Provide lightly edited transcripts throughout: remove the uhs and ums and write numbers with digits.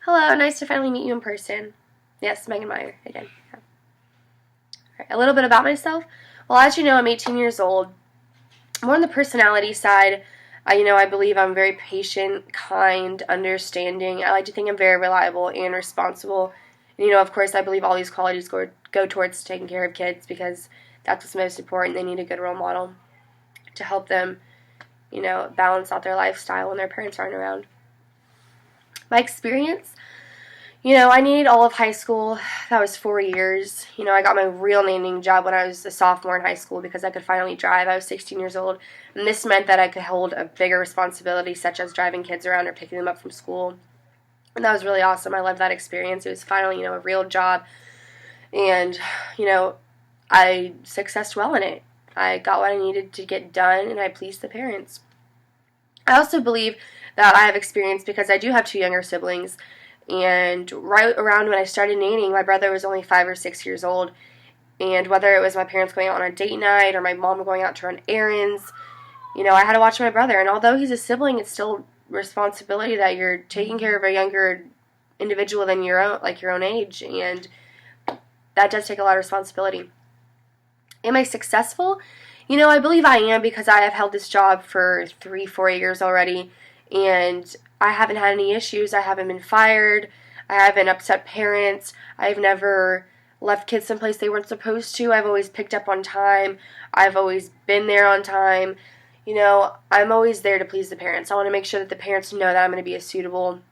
Hello, nice to finally meet you in person. Yes, Megan Meyer again. Yeah. Right, a little bit about myself. Well, as you know, I'm 18 years old. More on the personality side, I believe I'm very patient, kind, understanding. I like to think I'm very reliable and responsible. And, of course, I believe all these qualities go towards taking care of kids because that's what's most important. They need a good role model to help them, balance out their lifestyle when their parents aren't around. My experience, I needed all of high school. That was 4 years. I got my real nannying job when I was a sophomore in high school because I could finally drive. I was 16 years old, and this meant that I could hold a bigger responsibility, such as driving kids around or picking them up from school. And that was really awesome. I loved that experience. It was finally, a real job, and, I successed well in it. I got what I needed to get done, and I pleased the parents. I also believe that I have experience because I do have two younger siblings. And right around when I started nannying, my brother was only 5 or 6 years old. And whether it was my parents going out on a date night or my mom going out to run errands, I had to watch my brother. And although he's a sibling, it's still responsibility that you're taking care of a younger individual than your own age. And that does take a lot of responsibility. Am I successful? I believe I am because I have held this job for 3-4 years already. And I haven't had any issues. I haven't been fired. I haven't upset parents. I've never left kids someplace they weren't supposed to. I've always picked up on time. I've always been there on time. I'm always there to please the parents. I want to make sure that the parents know that I'm going to be a suitable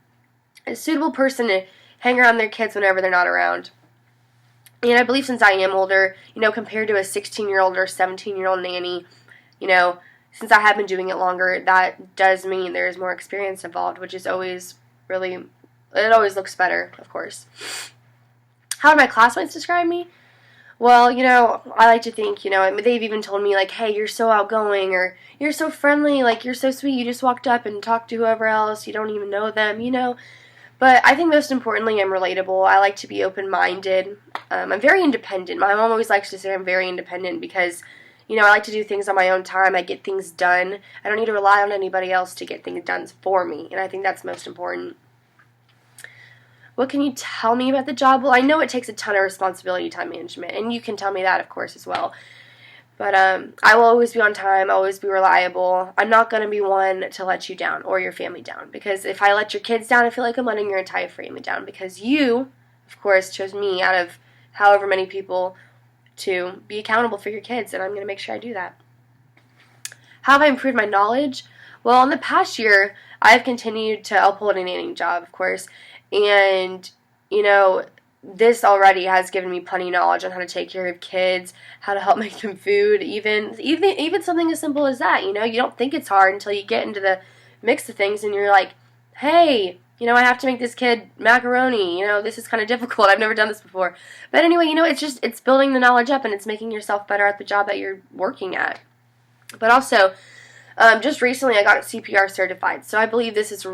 person to hang around their kids whenever they're not around. And I believe since I am older, compared to a 16-year-old or 17-year-old nanny, since I have been doing it longer, that does mean there is more experience involved, which is always it always looks better, of course. How do my classmates describe me? Well, I like to think, they've even told me, like, hey, you're so outgoing, or you're so friendly, like, you're so sweet, you just walked up and talked to whoever else, you don't even know them, But I think most importantly, I'm relatable. I like to be open-minded. I'm very independent. My mom always likes to say I'm very independent because I like to do things on my own time. I get things done. I don't need to rely on anybody else to get things done for me, and I think that's most important. What can you tell me about the job? Well, I know it takes a ton of responsibility, time management, and you can tell me that, of course, as well. But I will always be on time, always be reliable. I'm not going to be one to let you down or your family down, because if I let your kids down, I feel like I'm letting your entire family down, because you, of course, chose me out of however many people to be accountable for your kids, and I'm going to make sure I do that. How have I improved my knowledge? Well, in the past year, I've continued to uphold a nannying job, of course, and, this already has given me plenty of knowledge on how to take care of kids, how to help make them food, even something as simple as that, you don't think it's hard until you get into the mix of things, and you're like, hey, I have to make this kid macaroni. This is kind of difficult. I've never done this before. But anyway, it's building the knowledge up, and it's making yourself better at the job that you're working at. But also, just recently I got CPR certified. So I believe this is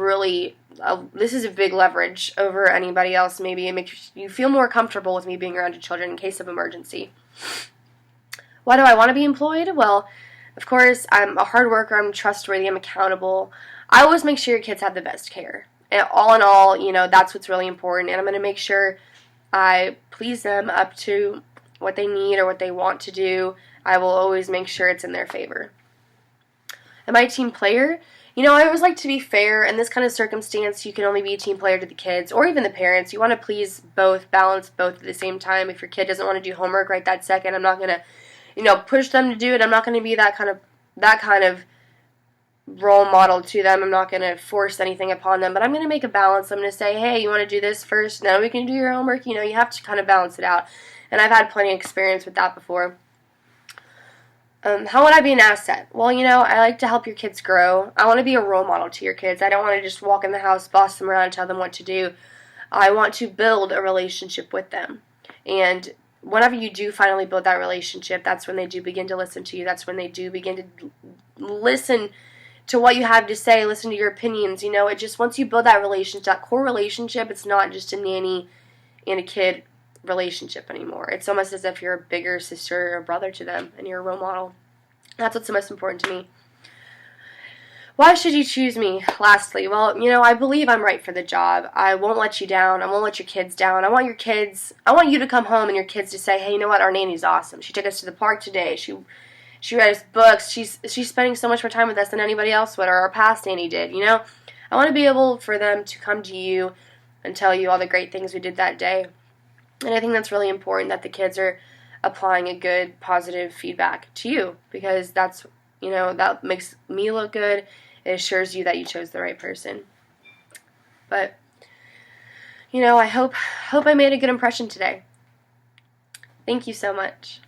a big leverage over anybody else. Maybe it makes you feel more comfortable with me being around your children in case of emergency. Why do I want to be employed? Well, of course, I'm a hard worker. I'm trustworthy. I'm accountable. I always make sure your kids have the best care. And all in all, that's what's really important. And I'm going to make sure I please them up to what they need or what they want to do. I will always make sure it's in their favor. Am I a team player? I always like to be fair. In this kind of circumstance, you can only be a team player to the kids or even the parents. You want to please both, balance both at the same time. If your kid doesn't want to do homework right that second, I'm not going to, push them to do it. I'm not going to be that kind of role model to them. I'm not going to force anything upon them, but I'm going to make a balance. I'm going to say, hey, you want to do this first? No, we can do your homework. You have to kind of balance it out. And I've had plenty of experience with that before. How would I be an asset? Well, I like to help your kids grow. I want to be a role model to your kids. I don't want to just walk in the house, boss them around, and tell them what to do. I want to build a relationship with them. And whenever you do finally build that relationship, that's when they do begin to listen to you. That's when they do begin to listen to what you have to say, listen to your opinions. Once you build that relationship, that core relationship, it's not just a nanny and a kid relationship anymore. It's almost as if you're a bigger sister or brother to them, and you're a role model. That's what's the most important to me. Why should you choose me? Lastly, well, I believe I'm right for the job. I won't let you down. I won't let your kids down. I want you to come home and your kids to say, hey, you know what? Our nanny's awesome. She took us to the park today. She read us books. She's spending so much more time with us than anybody else would, or our past nanny did, I want to be able for them to come to you and tell you all the great things we did that day. And I think that's really important that the kids are applying a good, positive feedback to you, because that's, that makes me look good. It assures you that you chose the right person. But, I hope I made a good impression today. Thank you so much.